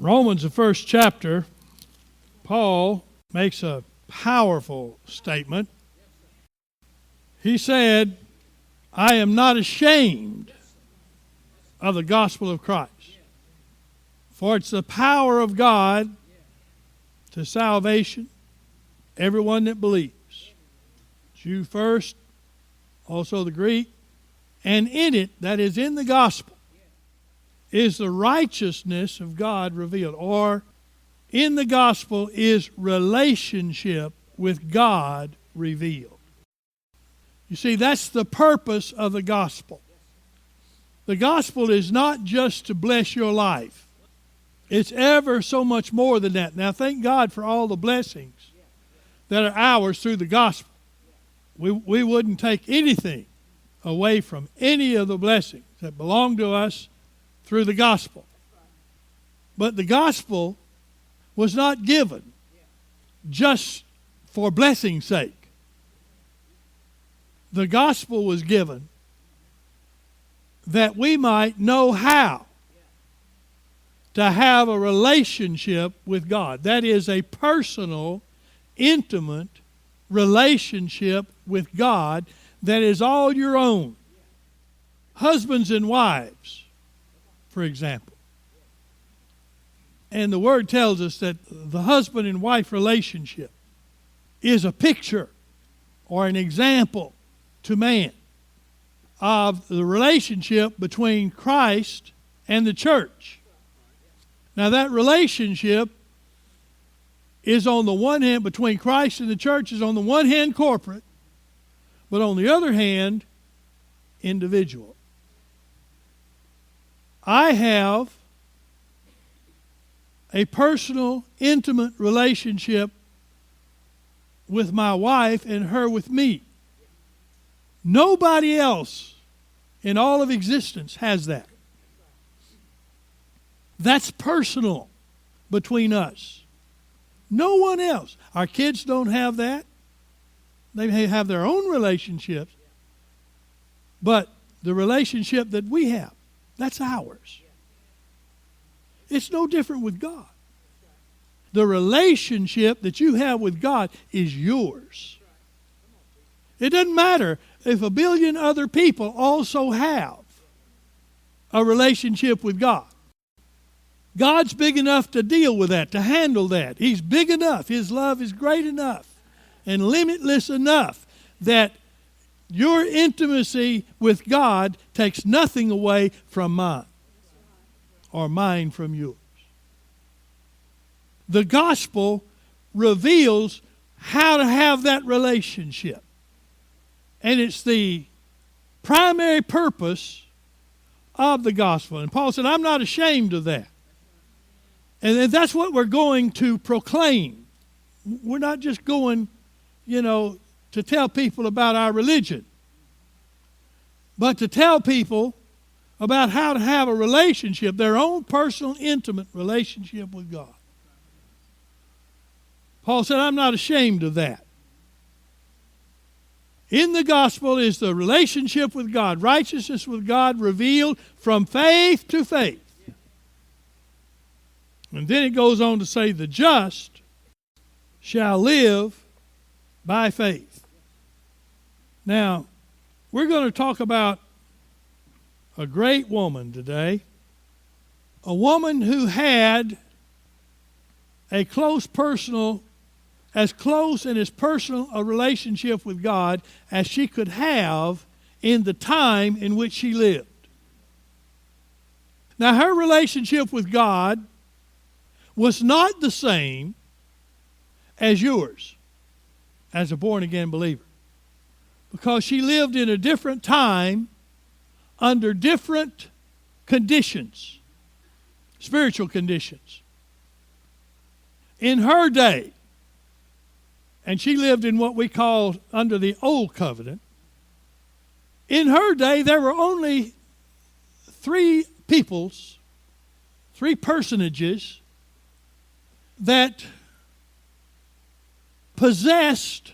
Romans, the first chapter, Paul makes a powerful statement. He said, I am not ashamed of the gospel of Christ, for it's the power of God to salvation, everyone that believes. Jew first, also the Greek. And in it, that is in the gospel, is the righteousness of God revealed. Or in the gospel is relationship with God revealed. You see, that's the purpose of the gospel. The gospel is not just to bless your life. It's ever so much more than that. Now, thank God for all the blessings that are ours through the gospel. We wouldn't take anything away from any of the blessings that belong to us through the gospel. But the gospel was not given just for blessing's sake. The gospel was given that we might know how to have a relationship with God. That is a personal, intimate relationship with God that is all your own. Husbands and wives, for example. And the Word tells us that the husband and wife relationship is a picture or an example to man of the relationship between Christ and the church. Now that relationship is on the one hand, between Christ and the church is on the one hand corporate, but on the other hand, individual. I have a personal, intimate relationship with my wife and her with me. Nobody else in all of existence has that. That's personal between us. No one else. Our kids don't have that. They may have their own relationships. But the relationship that we have, that's ours. It's no different with God. The relationship that you have with God is yours. It doesn't matter if a billion other people also have a relationship with God. God's big enough to deal with that, to handle that. He's big enough. His love is great enough and limitless enough that your intimacy with God takes nothing away from mine or mine from yours. The gospel reveals how to have that relationship. And it's the primary purpose of the gospel. And Paul said, I'm not ashamed of that. And that's what we're going to proclaim. We're not just going, to tell people about our religion, but to tell people about how to have a relationship, their own personal, intimate relationship with God. Paul said, I'm not ashamed of that. In the gospel is the relationship with God, righteousness with God revealed from faith to faith. And then it goes on to say, the just shall live by faith. Now, we're going to talk about a great woman today. A woman who had a close and as personal a relationship with God as she could have in the time in which she lived. Now, her relationship with God was not the same as yours as a born-again believer, because she lived in a different time under different conditions, spiritual conditions. In her day, and she lived in what we call under the Old Covenant, in her day there were only three personages that possessed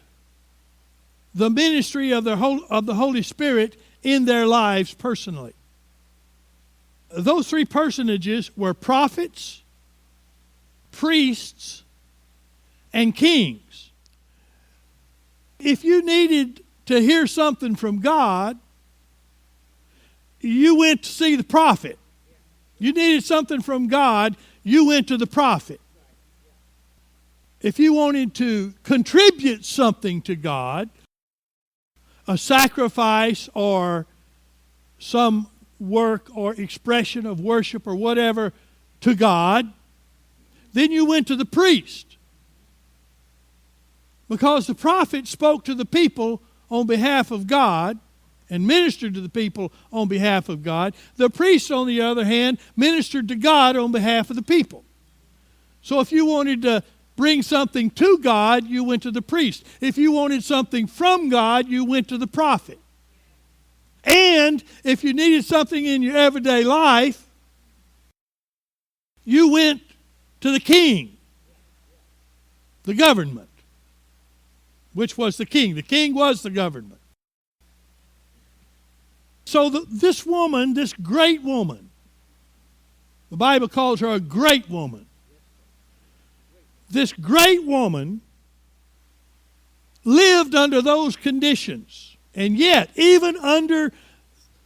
the ministry of the Holy Spirit in their lives personally. Those three personages were prophets, priests and kings. If you needed to hear something from God, you went to see the prophet. You needed something from God, you went to the prophet. If you wanted to contribute something to God, a sacrifice or some work or expression of worship or whatever to God, then you went to the priest. Because the prophet spoke to the people on behalf of God and ministered to the people on behalf of God. The priest, on the other hand, ministered to God on behalf of the people. So if you wanted to bring something to God, you went to the priest. If you wanted something from God, you went to the prophet. And if you needed something in your everyday life, you went to the king, the government, which was the king. The king was the government. So this woman, this great woman, the Bible calls her a great woman. This great woman lived under those conditions. And yet, even under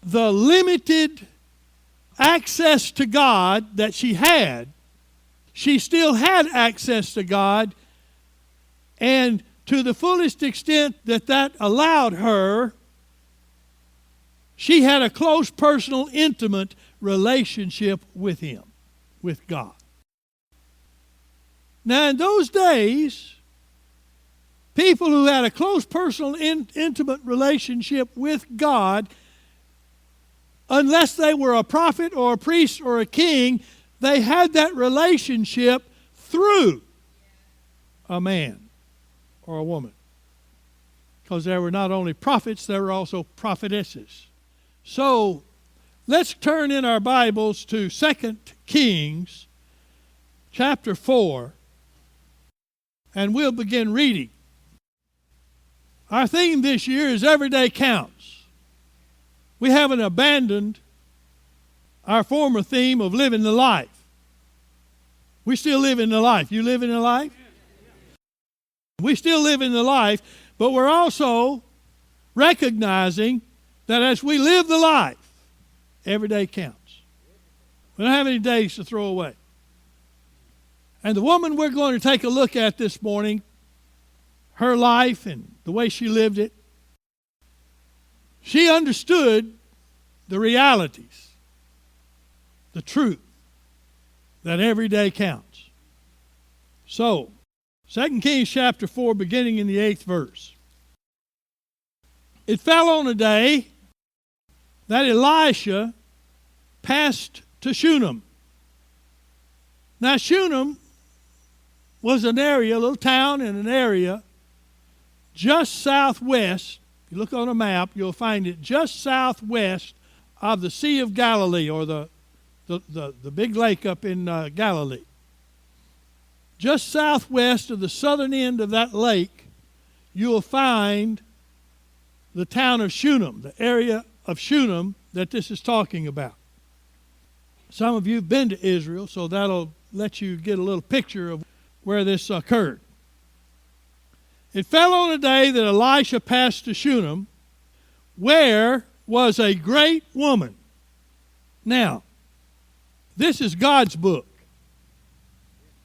the limited access to God that she still had access to God. And to the fullest extent that allowed her, she had a close, personal, intimate relationship with Him, with God. Now, in those days, people who had a close, personal, intimate relationship with God, unless they were a prophet or a priest or a king, they had that relationship through a man or a woman. Because there were not only prophets, there were also prophetesses. So, let's turn in our Bibles to 2 Kings chapter 4, and we'll begin reading. Our theme this year is Every Day Counts. We haven't abandoned our former theme of living the life. We still live in the life. You live in the life? We still live in the life, but we're also recognizing that as we live the life, every day counts. We don't have any days to throw away. And the woman we're going to take a look at this morning, her life and the way she lived it, she understood the realities, the truth, that every day counts. So, 2 Kings chapter 4, beginning in the 8th verse. It fell on a day that Elisha passed to Shunem. Now, Shunem was an area, a little town in an area just southwest. If you look on a map, you'll find it just southwest of the Sea of Galilee, or the big lake up in Galilee. Just southwest of the southern end of that lake, you'll find the town of Shunem, the area of Shunem that this is talking about. Some of you have been to Israel, so that'll let you get a little picture of where this occurred. It fell on a day that Elisha passed to Shunem, where was a great woman. Now, this is God's book.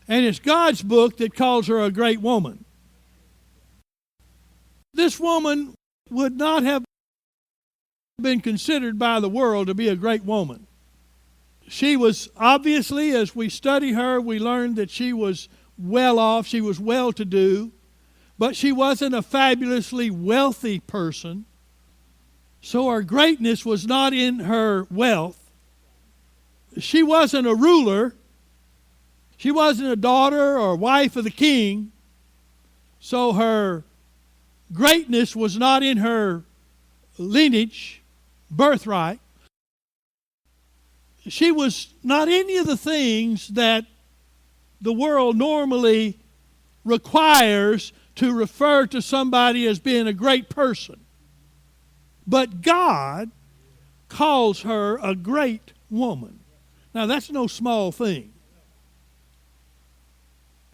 And it's God's book that calls her a great woman. This woman would not have been considered by the world to be a great woman. She was obviously, as we study her, we learned that she was well off, she was well to do, but she wasn't a fabulously wealthy person. So her greatness was not in her wealth. She wasn't a ruler. She wasn't a daughter or wife of the king. So her greatness was not in her lineage, birthright. She was not any of the things that the world normally requires to refer to somebody as being a great person. But God calls her a great woman. Now, that's no small thing.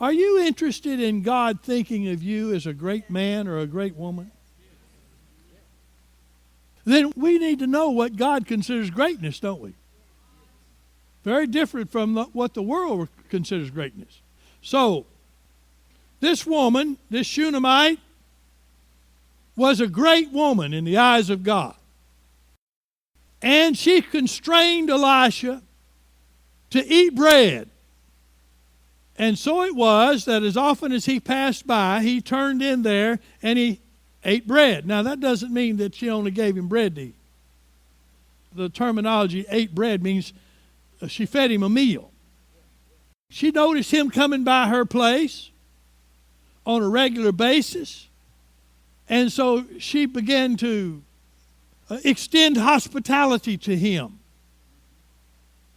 Are you interested in God thinking of you as a great man or a great woman? Then we need to know what God considers greatness, don't we? Very different from what the world considers greatness. So, this woman, this Shunamite, was a great woman in the eyes of God. And she constrained Elisha to eat bread. And so it was that as often as he passed by, he turned in there and he ate bread. Now, that doesn't mean that she only gave him bread to eat. The terminology ate bread means she fed him a meal. She noticed him coming by her place on a regular basis. And so she began to extend hospitality to him.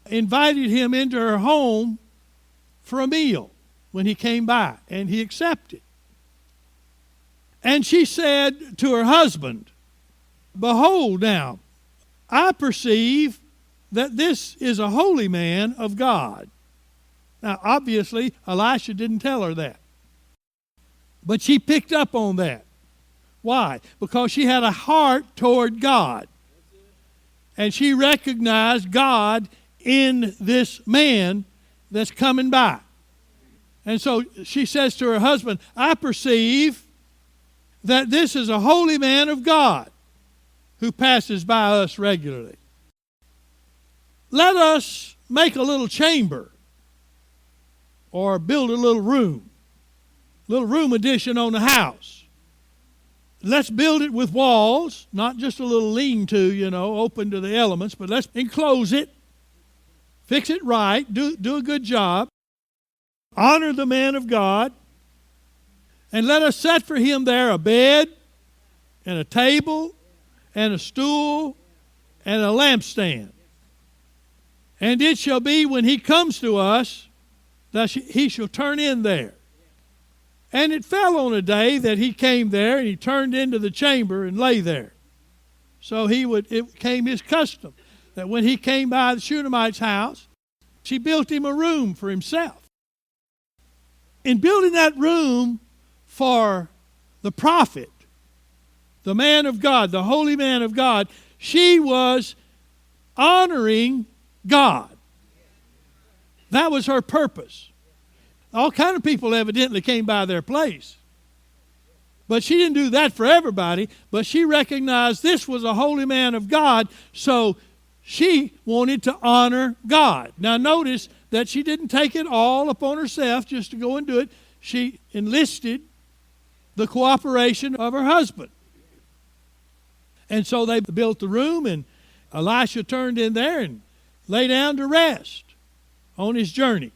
Invited him into her home for a meal when he came by, and he accepted. And she said to her husband, "Behold now, I perceive that this is a holy man of God." Now, obviously, Elisha didn't tell her that. But she picked up on that. Why? Because she had a heart toward God. And she recognized God in this man that's coming by. And so she says to her husband, "I perceive that this is a holy man of God who passes by us regularly. Let us make a little chamber or build a little room addition on the house. Let's build it with walls, not just a little lean-to, open to the elements, but let's enclose it, fix it right, do a good job, honor the man of God, and let us set for him there a bed and a table and a stool and a lampstand. And it shall be when he comes to us that he shall turn in there." And it fell on a day that he came there, and he turned into the chamber and lay there. So it became his custom that when he came by the Shunamite's house, she built him a room for himself. In building that room for the prophet, the man of God, the holy man of God, she was honoring God. That was her purpose. All kind of people evidently came by their place. But she didn't do that for everybody, but she recognized this was a holy man of God, so she wanted to honor God. Now notice that she didn't take it all upon herself just to go and do it. She enlisted the cooperation of her husband. And so they built the room, and Elisha turned in there and lay down to rest on his journey.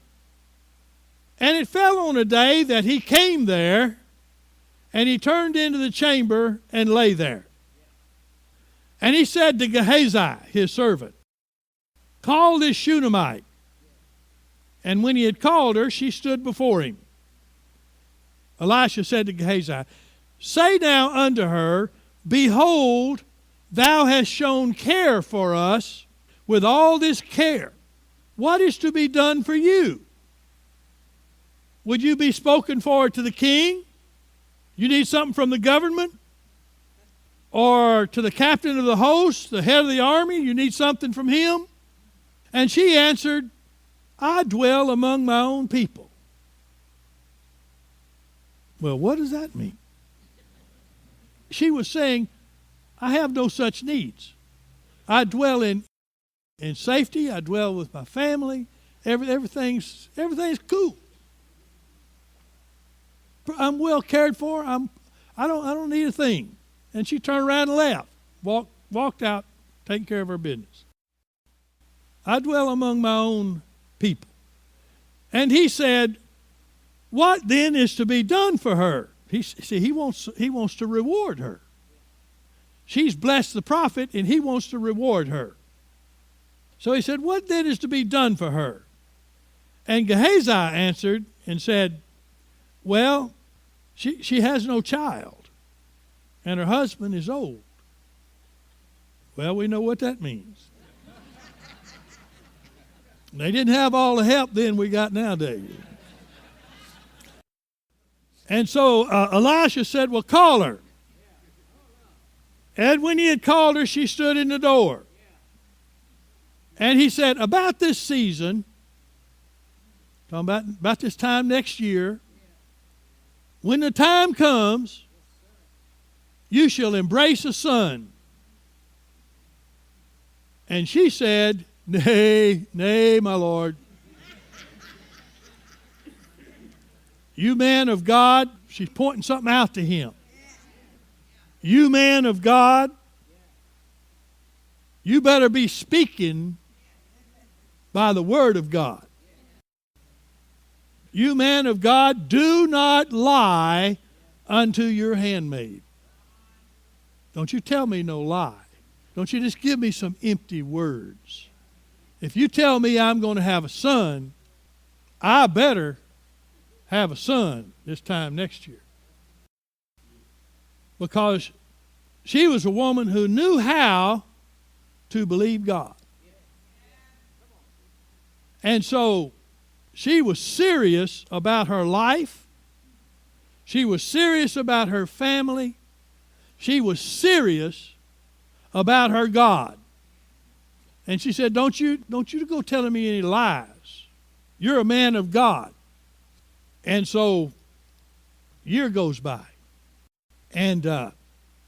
And it fell on a day that he came there, and he turned into the chamber and lay there. And he said to Gehazi, his servant, "Call this Shunamite." And when he had called her, she stood before him. Elisha said to Gehazi, "Say now unto her, Behold, thou hast shown care for us with all this care. What is to be done for you? Would you be spoken for to the king? You need something from the government? Or to the captain of the host, the head of the army? You need something from him?" And she answered, "I dwell among my own people." Well, what does that mean? She was saying, I have no such needs. I dwell in safety. I dwell with my family. Everything's cool. I'm well cared for. I don't need a thing. And she turned around and left. Walked out, taking care of her business. I dwell among my own people. And he said, "What then is to be done for her?" He wants to reward her. She's blessed the prophet, and he wants to reward her. So he said, "What then is to be done for her?" And Gehazi answered and said, "Well, she has no child, and her husband is old." Well, we know what that means. They didn't have all the help then we got nowadays. And so Elisha said, well, call her. And when he had called her, she stood in the door. And he said, about this season, talking about this time next year, when the time comes, you shall embrace a son. And she said, nay, nay, my Lord. You man of God, she's pointing something out to him. You man of God, you better be speaking by the word of God. You man of God, do not lie unto your handmaid. Don't you tell me no lie. Don't you just give me some empty words. If you tell me I'm going to have a son, I better have a son this time next year. Because she was a woman who knew how to believe God. And so she was serious about her life. She was serious about her family. She was serious about her God. And she said, don't you go telling me any lies. You're a man of God. And so a year goes by. And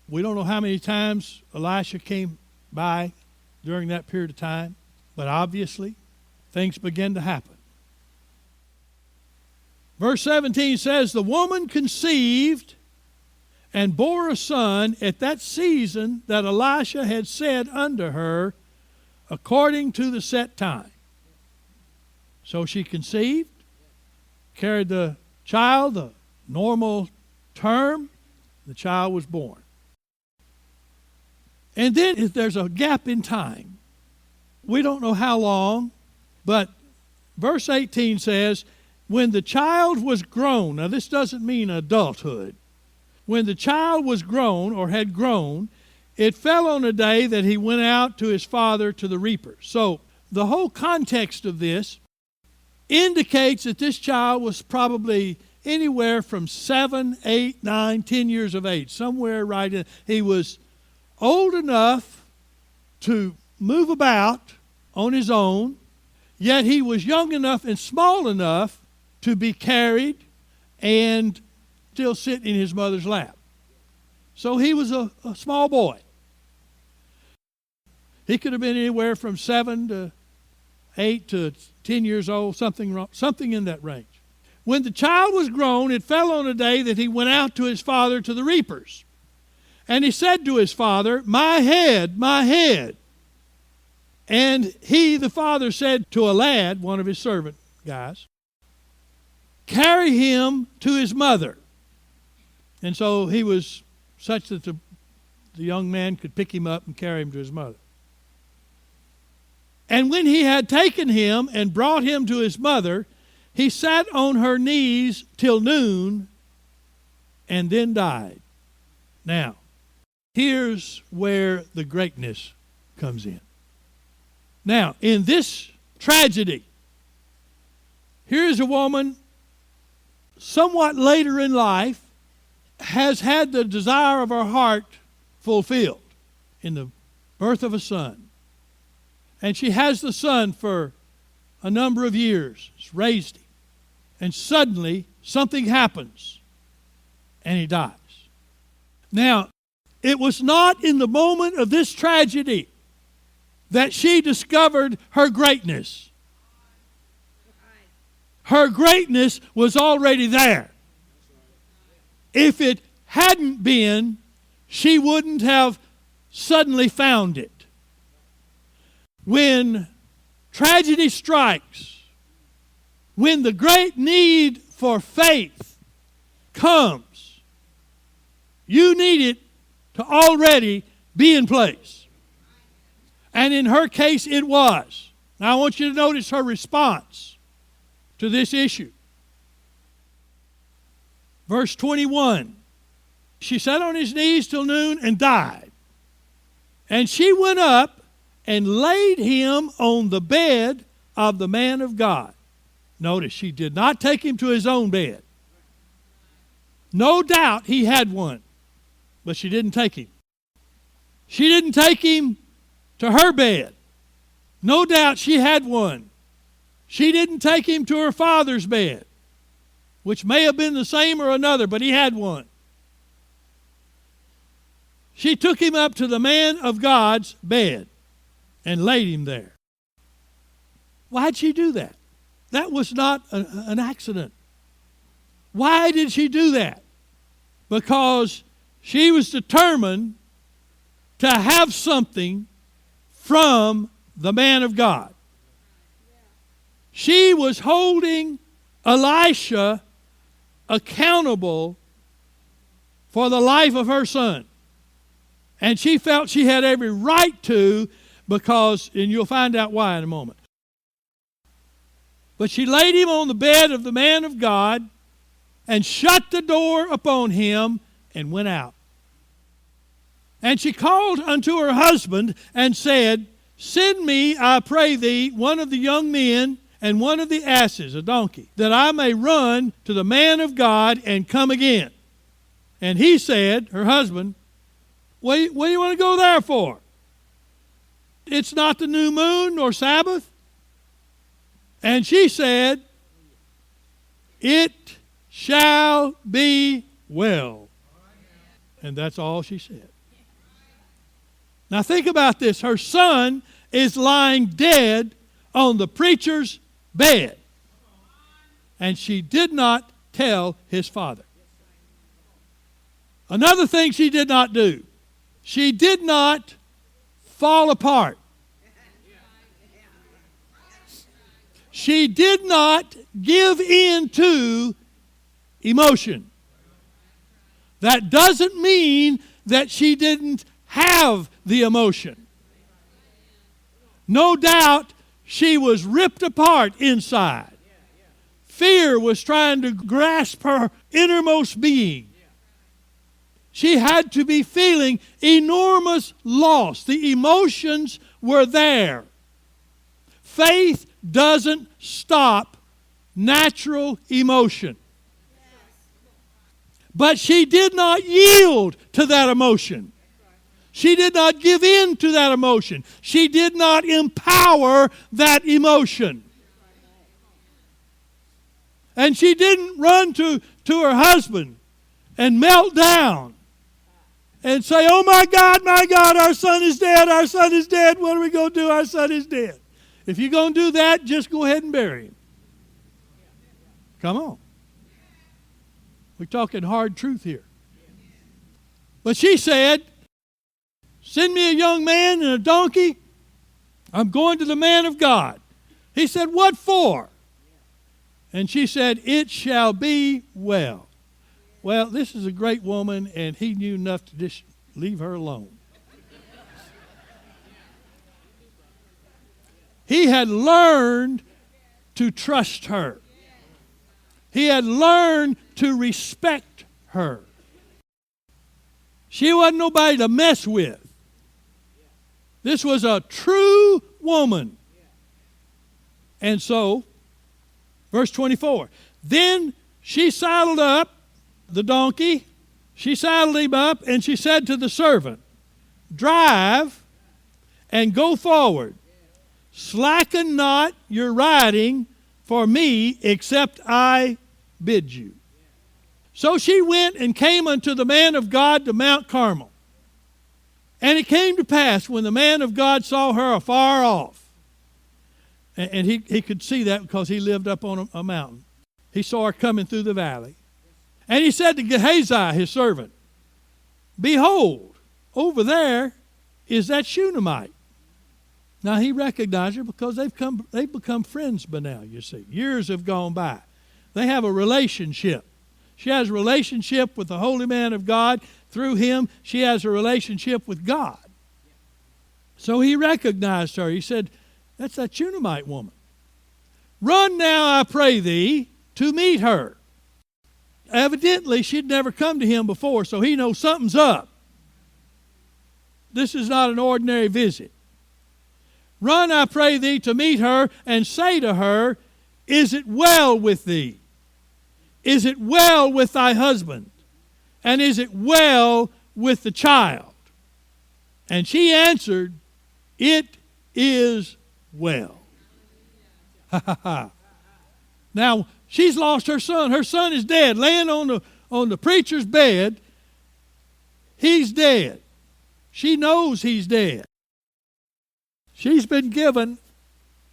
we don't know how many times Elisha came by during that period of time. But obviously, things began to happen. Verse 17 says, the woman conceived and bore a son at that season that Elisha had said unto her, according to the set time. So she conceived, carried the child, the normal term, the child was born. And then if there's a gap in time, we don't know how long, but verse 18 says, when the child was grown, now this doesn't mean adulthood. When the child was grown or had grown, it fell on a day that he went out to his father to the reapers. So the whole context of this indicates that this child was probably anywhere from 7, 8, 9, 10 years of age, somewhere right in. He was old enough to move about on his own, yet he was young enough and small enough to be carried and still sit in his mother's lap. So he was a small boy. He could have been anywhere from 7 to 8 to 10 years old, something in that range. When the child was grown, it fell on a day that he went out to his father to the reapers. And he said to his father, my head, my head. And he, the father, said to a lad, one of his servant guys, carry him to his mother. And so he was such that the young man could pick him up and carry him to his mother. And when he had taken him and brought him to his mother, he sat on her knees till noon and then died. Now, here's where the greatness comes in. Now, in this tragedy, here's a woman somewhat later in life has had the desire of her heart fulfilled in the birth of a son. And she has the son for a number of years. She's raised him. And suddenly something happens and he dies. Now, it was not in the moment of this tragedy that she discovered her greatness. Her greatness was already there. If it hadn't been, she wouldn't have suddenly found it. When tragedy strikes, when the great need for faith comes, you need it to already be in place. And in her case, it was. Now I want you to notice her response to this issue. Verse 21, she sat on his knees till noon and died. And she went up and laid him on the bed of the man of God. Notice, she did not take him to his own bed. No doubt he had one, but she didn't take him. She didn't take him to her bed. No doubt she had one. She didn't take him to her father's bed, which may have been the same or another, but he had one. She took him up to the man of God's bed and laid him there. Why'd she do that? That was not an accident. Why did she do that? Because she was determined to have something from the man of God. She was holding Elisha accountable for the life of her son. And she felt she had every right to, because, and you'll find out why in a moment. But she laid him on the bed of the man of God and shut the door upon him and went out. And she called unto her husband and said, Send me, I pray thee, one of the young men and one of the asses, a donkey, that I may run to the man of God and come again. And he said, her husband, what do you want to go there for? It's not the new moon nor Sabbath. And she said, It shall be well. And that's all she said. Now think about this. Her son is lying dead on the preacher's bed. And she did not tell his father. Another thing she did not do. She did not fall apart. She did not give in to emotion. That doesn't mean that she didn't have the emotion. No doubt she was ripped apart inside. Fear was trying to grasp her innermost being. She had to be feeling enormous loss. The emotions were there. Faith doesn't stop natural emotion. But she did not yield to that emotion. She did not give in to that emotion. She did not empower that emotion. And she didn't run to her husband and melt down and say, oh my God, our son is dead, our son is dead, what are we going to do, our son is dead. If you're going to do that, just go ahead and bury him. Come on. We're talking hard truth here. But she said, send me a young man and a donkey. I'm going to the man of God. He said, what for? And she said, it shall be well. Well, this is a great woman, and he knew enough to just leave her alone. He had learned to trust her. He had learned to respect her. She wasn't nobody to mess with. This was a true woman. And so, verse 24, then she saddled up the donkey, she saddled him up, and she said to the servant, drive and go forward. Slacken not your riding for me, except I bid you. So she went and came unto the man of God to Mount Carmel. And it came to pass, when the man of God saw her afar off, and he could see that because he lived up on a mountain. He saw her coming through the valley. And he said to Gehazi, his servant, behold, over there is that Shunamite. Now he recognized her because they've become friends by now, you see. Years have gone by. They have a relationship. She has a relationship with the holy man of God. Through him, she has a relationship with God. So he recognized her. He said, that's that Shunamite woman. Run now, I pray thee, to meet her. Evidently, she'd never come to him before, so he knows something's up. This is not an ordinary visit. Run, I pray thee, to meet her, and say to her, is it well with thee? Is it well with thy husband? And is it well with the child? And she answered, it is well. Now, she's lost her son. Her son is dead, laying on the preacher's bed. He's dead. She knows he's dead. She's been given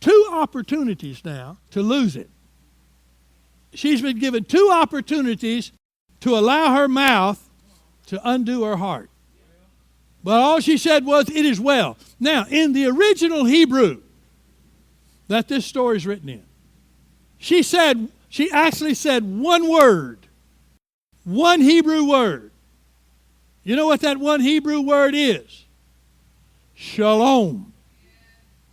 2 opportunities now to lose it. She's been given 2 opportunities to allow her mouth to undo her heart. But all she said was, it is well. Now, in the original Hebrew that this story is written in, she actually said one word, one Hebrew word. You know what that one Hebrew word is? Shalom.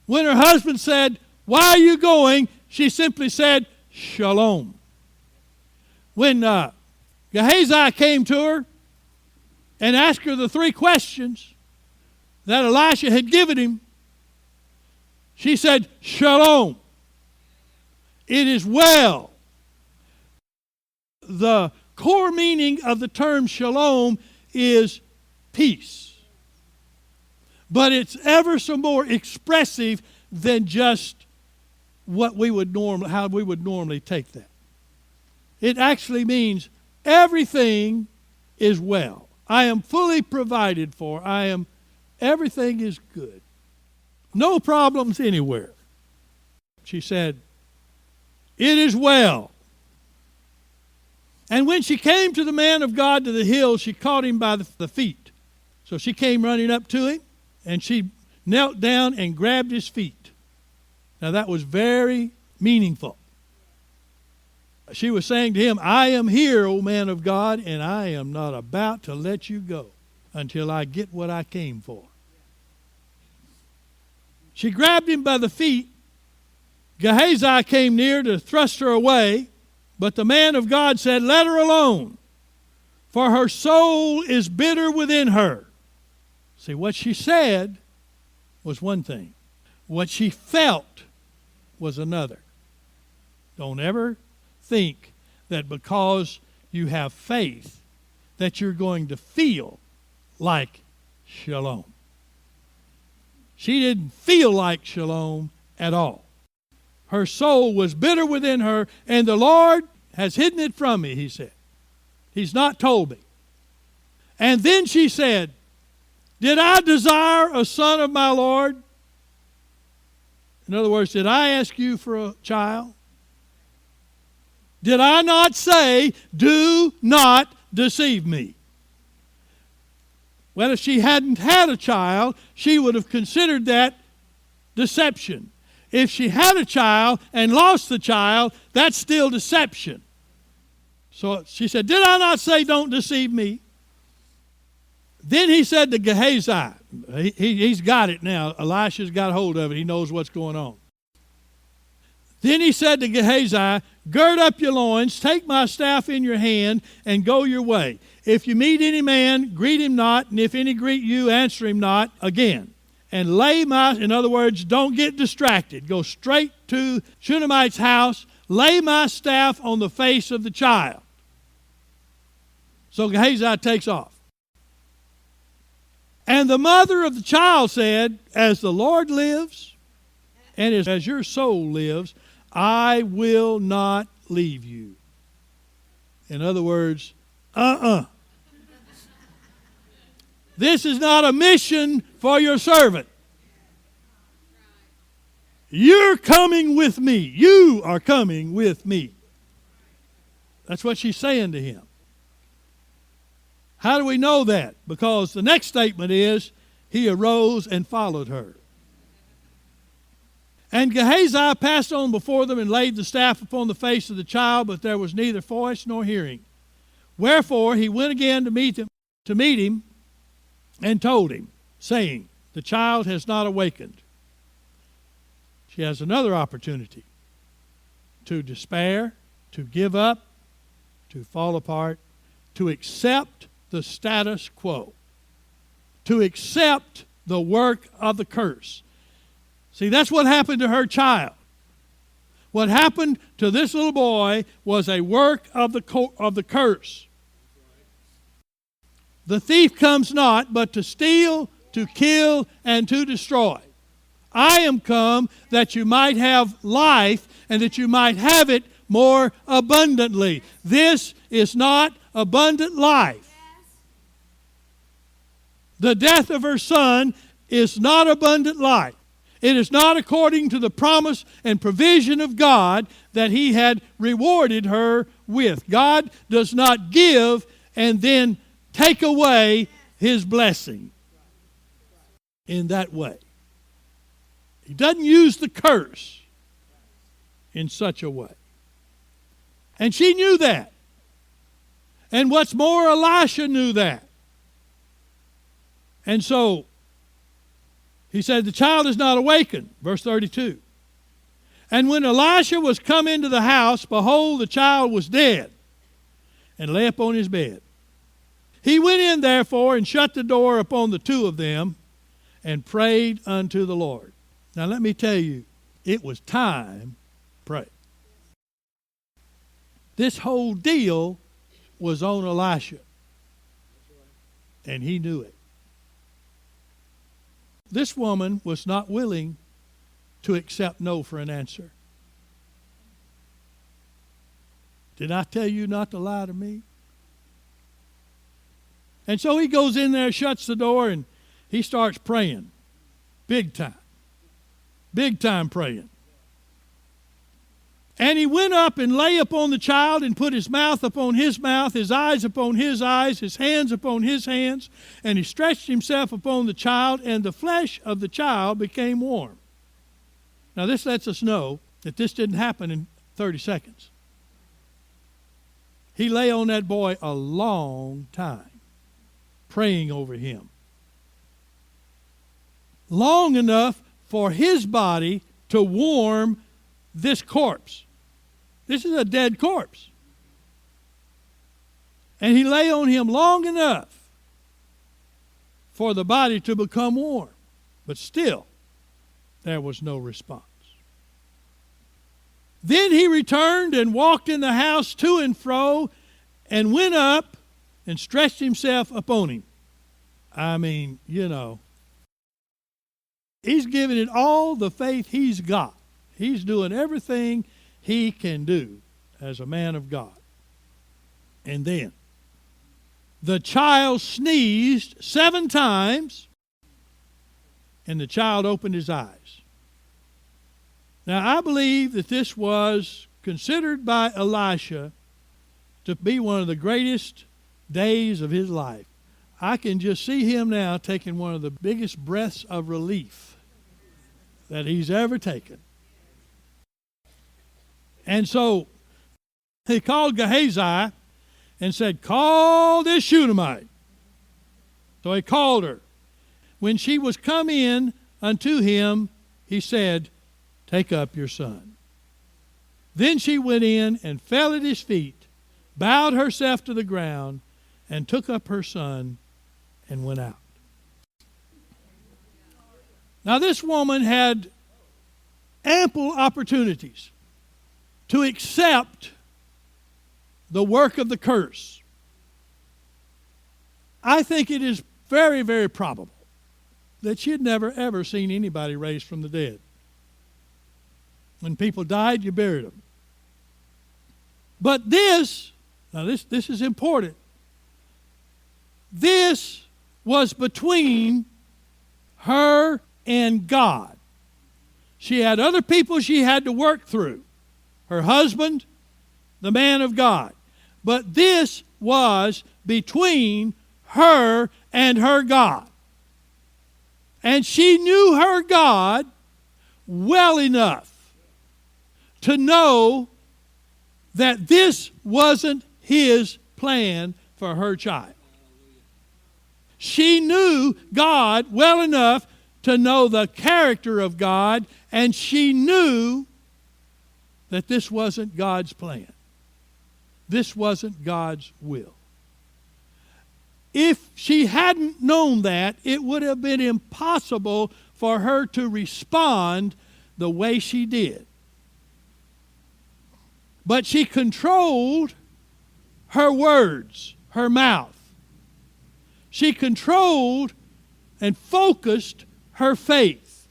When her husband said, why are you going? She simply said, shalom. When Gehazi came to her and asked her the 3 questions that Elisha had given him, she said, shalom. It is well. The core meaning of the term shalom is peace. But it's ever so more expressive than just how we would normally take that. It actually means everything is well. I am fully provided for. Everything is good. No problems anywhere. She said, it is well. And when she came to the man of God to the hill, she caught him by the feet. So she came running up to him, and she knelt down and grabbed his feet. Now that was very meaningful. She was saying to him, I am here, O man of God, and I am not about to let you go until I get what I came for. She grabbed him by the feet. Gehazi came near to thrust her away, but the man of God said, let her alone, for her soul is bitter within her. See, what she said was one thing. What she felt was another. Don't ever think that because you have faith that you're going to feel like shalom. She didn't feel like shalom at all. Her soul was bitter within her, and the Lord has hidden it from me, he said. He's not told me. And then she said, did I desire a son of my Lord? In other words, did I ask you for a child? Did I not say, do not deceive me? Well, if she hadn't had a child, she would have considered that deception. If she had a child and lost the child, that's still deception. So she said, did I not say, don't deceive me? Then he said to Gehazi, he's got it now. Elisha's got hold of it. He knows what's going on. Then he said to Gehazi, gird up your loins, take my staff in your hand, and go your way. If you meet any man, greet him not, and if any greet you, answer him not again. And in other words, don't get distracted. Go straight to Shunamite's house, lay my staff on the face of the child. So Gehazi takes off. And the mother of the child said, as the Lord lives, and as your soul lives, I will not leave you. In other words, This is not a mission for your servant. You're coming with me. You are coming with me. That's what she's saying to him. How do we know that? Because the next statement is, he arose and followed her. And Gehazi passed on before them and laid the staff upon the face of the child, but there was neither voice nor hearing. Wherefore he went again to meet him and told him, saying, the child has not awakened. She has another opportunity to despair, to give up, to fall apart, to accept the status quo, to accept the work of the curse. See, that's what happened to her child. What happened to this little boy was a work of the curse. The thief comes not, but to steal, to kill, and to destroy. I am come that you might have life, and that you might have it more abundantly. This is not abundant life. The death of her son is not abundant life. It is not according to the promise and provision of God that he had rewarded her with. God does not give and then take away his blessing in that way. He doesn't use the curse in such a way. And she knew that. And what's more, Elisha knew that. And so he said, the child is not awakened. Verse 32. And when Elisha was come into the house, behold, the child was dead, and lay upon his bed. He went in therefore, and shut the door upon the two of them, and prayed unto the Lord. Now let me tell you, it was time to pray. This whole deal was on Elisha, and he knew it. This woman was not willing to accept no for an answer. Did I tell you not to lie to me? And so he goes in there, shuts the door, and he starts praying. Big time. Big time praying. And he went up and lay upon the child, and put his mouth upon his mouth, his eyes upon his eyes, his hands upon his hands. And he stretched himself upon the child, and the flesh of the child became warm. Now this lets us know that this didn't happen in 30 seconds. He lay on that boy a long time, praying over him. Long enough for his body to warm this corpse. This is a dead corpse. And he lay on him long enough for the body to become warm. But still, there was no response. Then he returned and walked in the house to and fro, and went up and stretched himself upon him. I mean, he's giving it all the faith he's got. He's doing everything he can do as a man of God. And then the child sneezed 7 times, and the child opened his eyes. Now, I believe that this was considered by Elisha to be one of the greatest days of his life. I can just see him now taking one of the biggest breaths of relief that he's ever taken. And so he called Gehazi and said, call this Shunamite. So he called her. When she was come in unto him, he said, take up your son. Then she went in and fell at his feet, bowed herself to the ground, and took up her son and went out. Now this woman had ample opportunities to accept the work of the curse. I think it is very, very probable that she had never, ever seen anybody raised from the dead. When people died, you buried them. But this is important. This was between her and God. She had other people she had to work through. Her husband, the man of God. But this was between her and her God. And she knew her God well enough to know that this wasn't his plan for her child. She knew God well enough to know the character of God, and she knew that this wasn't God's plan. This wasn't God's will. If she hadn't known that, it would have been impossible for her to respond the way she did. But she controlled her words, her mouth. She controlled and focused her faith.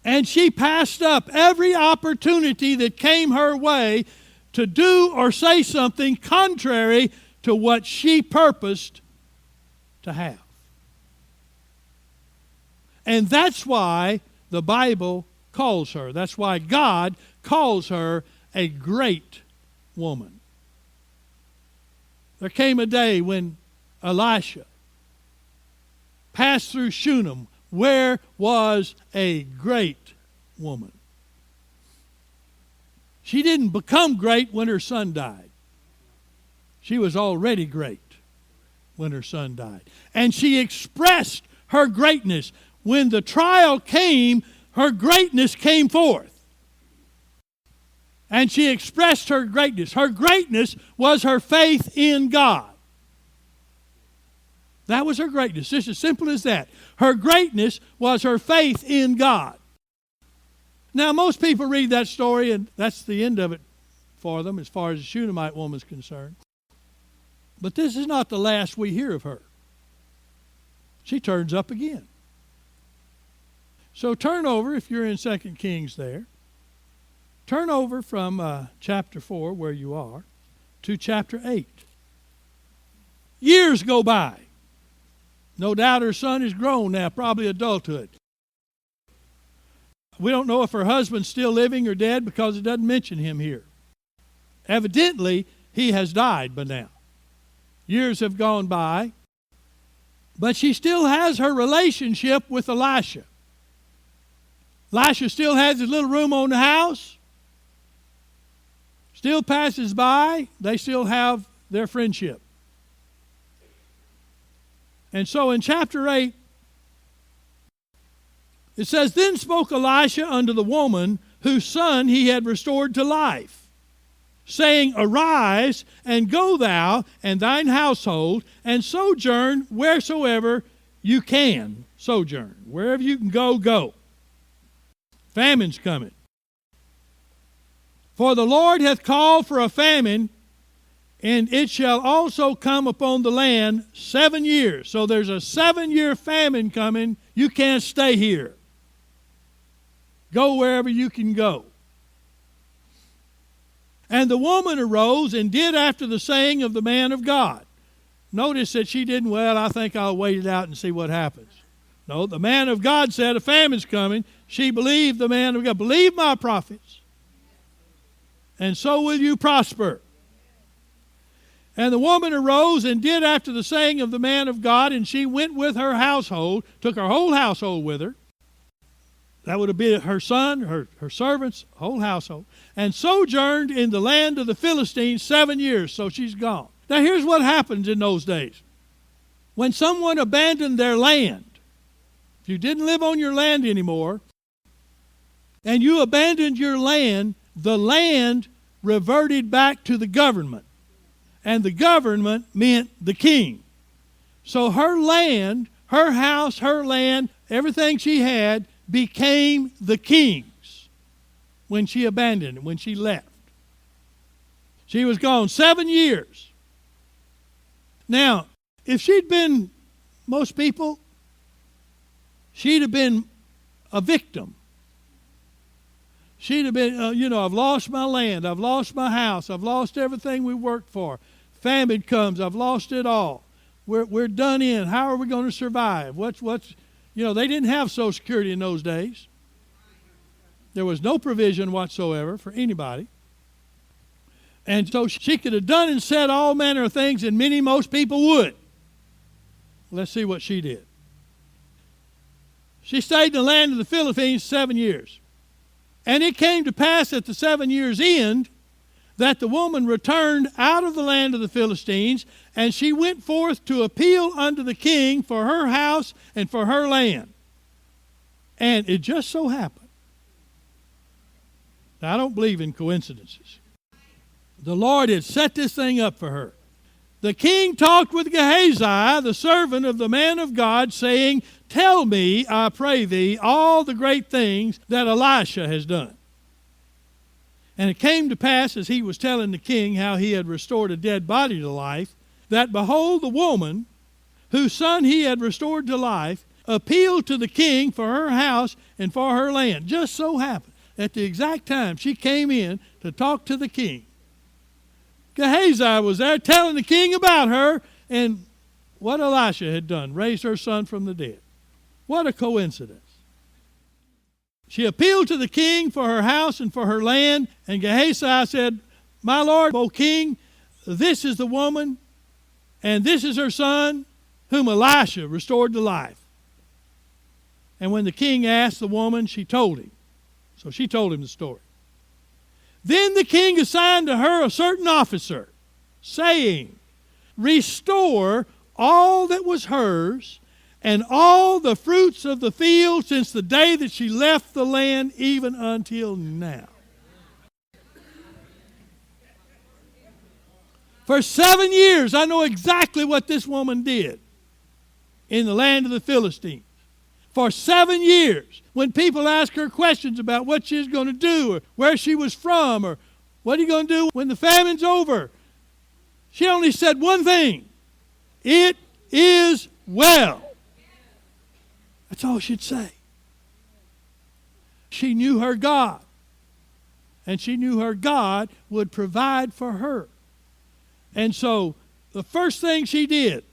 And she passed up every opportunity that came her way to do or say something contrary to what she purposed to have. And that's why the Bible calls her. That's why God calls her a great woman. There came a day when Elisha passed through Shunem, where was a great woman. She didn't become great when her son died. She was already great when her son died. And she expressed her greatness. When the trial came, her greatness came forth. And she expressed her greatness. Her greatness was her faith in God. That was her greatness, just as simple as that. Her greatness was her faith in God. Now, most people read that story, and that's the end of it for them as far as the Shunamite woman is concerned. But this is not the last we hear of her. She turns up again. So turn over, if you're in 2 Kings there, turn over from chapter 4, where you are, to chapter 8. Years go by. No doubt her son is grown now, probably adulthood. We don't know if her husband's still living or dead because it doesn't mention him here. Evidently, he has died by now. Years have gone by, but she still has her relationship with Elisha. Elisha still has his little room on the house, still passes by, they still have their friendship. And so in chapter 8, it says, Then spoke Elisha unto the woman whose son he had restored to life, saying, Arise, and go thou and thine household, and sojourn wheresoever you can sojourn. Wherever you can go, go. Famine's coming. For the Lord hath called for a famine, and it shall also come upon the land 7 years. So there's a 7-year famine coming. You can't stay here. Go wherever you can go. And the woman arose and did after the saying of the man of God. Notice that she didn't, I think I'll wait it out and see what happens. No, the man of God said a famine's coming. She believed the man of God. Believe my prophets, and so will you prosper. And the woman arose and did after the saying of the man of God, and she went with her household, took her whole household with her. That would have been her son, her servants, whole household, and sojourned in the land of the Philistines 7 years. So she's gone. Now here's what happens in those days. When someone abandoned their land, if you didn't live on your land anymore, and you abandoned your land, the land reverted back to the government. And the government meant the king. So her land, her house, her land, everything she had became the king's when she abandoned it, when she left. She was gone 7 years. Now, if she'd been most people, she'd have been a victim. She'd have been, I've lost my land, I've lost my house, I've lost everything we worked for. Famine comes, I've lost it all. We're done in. How are we going to survive? They didn't have Social Security in those days. There was no provision whatsoever for anybody. And so she could have done and said all manner of things, and most people would. Let's see what she did. She stayed in the land of the Philistines 7 years. And it came to pass at the 7 years' end that the woman returned out of the land of the Philistines, and she went forth to appeal unto the king for her house and for her land. And it just so happened. Now, I don't believe in coincidences. The Lord had set this thing up for her. The king talked with Gehazi, the servant of the man of God, saying, Tell me, I pray thee, all the great things that Elisha has done. And it came to pass, as he was telling the king how he had restored a dead body to life, that behold, the woman whose son he had restored to life appealed to the king for her house and for her land. Just so happened, at the exact time she came in to talk to the king, Gehazi was there telling the king about her and what Elisha had done, raised her son from the dead. What a coincidence. She appealed to the king for her house and for her land, and Gehazi said, my lord, O king, this is the woman, and this is her son, whom Elisha restored to life. And when the king asked the woman, she told him. So she told him the story. Then the king assigned to her a certain officer, saying, restore all that was hers, and all the fruits of the field since the day that she left the land, even until now. For 7 years, I know exactly what this woman did in the land of the Philistines. For 7 years, when people ask her questions about what she's going to do or where she was from or what are you going to do when the famine's over, she only said one thing: it is well. That's all she'd say. She knew her God, and she knew her God would provide for her. And so the first thing she did,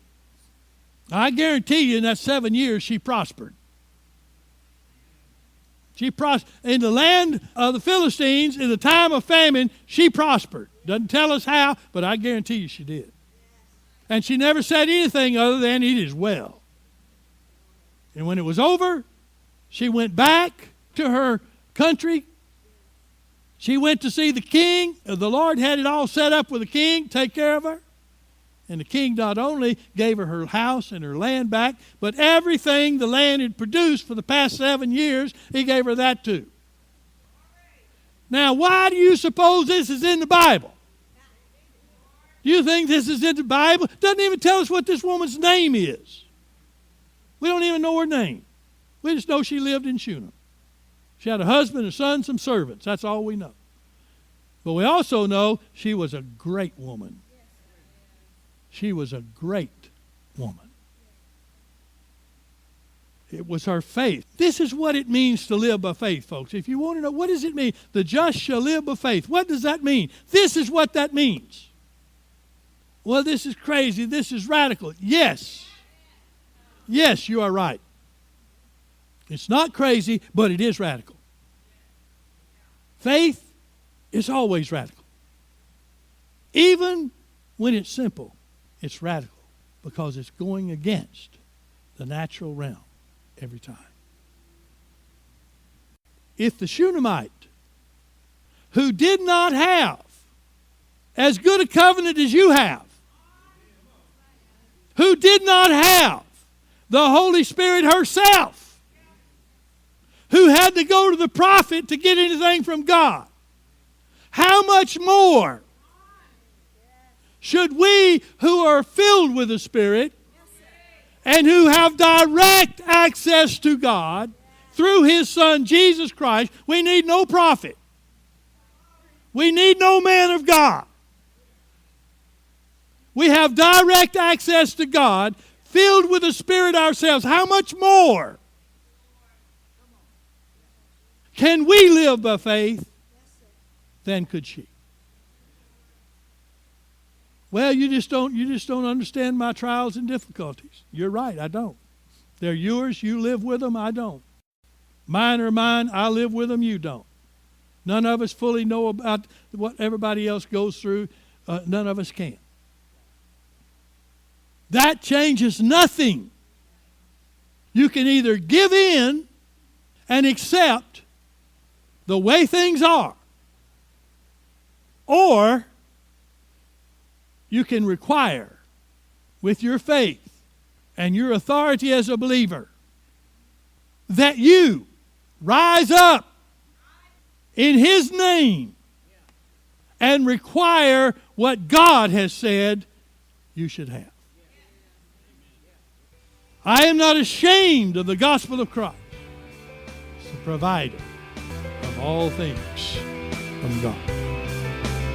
I guarantee you in that 7 years she prospered. She prospered. In the land of the Philistines, in the time of famine, she prospered. Doesn't tell us how, but I guarantee you she did. And she never said anything other than it is well. And when it was over, she went back to her country. She went to see the king. The Lord had it all set up with the king, take care of her. And the king not only gave her house and her land back, but everything the land had produced for the past 7 years, he gave her that too. Now, why do you suppose this is in the Bible? Do you think this is in the Bible? It doesn't even tell us what this woman's name is. We don't even know her name. We just know she lived in Shunam. She had a husband, a son, some servants. That's all we know. But we also know she was a great woman. She was a great woman. It was her faith. This is what it means to live by faith, folks. If you want to know, what does it mean? The just shall live by faith. What does that mean? This is what that means. Well, this is crazy. This is radical. Yes. Yes, you are right. It's not crazy, but it is radical. Faith is always radical. Even when it's simple, it's radical because it's going against the natural realm every time. If the Shunamite, who did not have as good a covenant as you have, who did not have the Holy Spirit herself, who had to go to the prophet to get anything from God, how much more should we who are filled with the Spirit and who have direct access to God through His Son Jesus Christ? We need no prophet. We need no man of God. We have direct access to God, filled with the Spirit ourselves. How much more can we live by faith than could she? Well, you just don't understand my trials and difficulties. You're right, I don't. They're yours, you live with them, I don't. Mine are mine, I live with them, you don't. None of us fully know about what everybody else goes through. None of us can. That changes nothing. You can either give in and accept the way things are, or you can require with your faith and your authority as a believer that you rise up in His name and require what God has said you should have. I am not ashamed of the gospel of Christ. It's the provider of all things from God.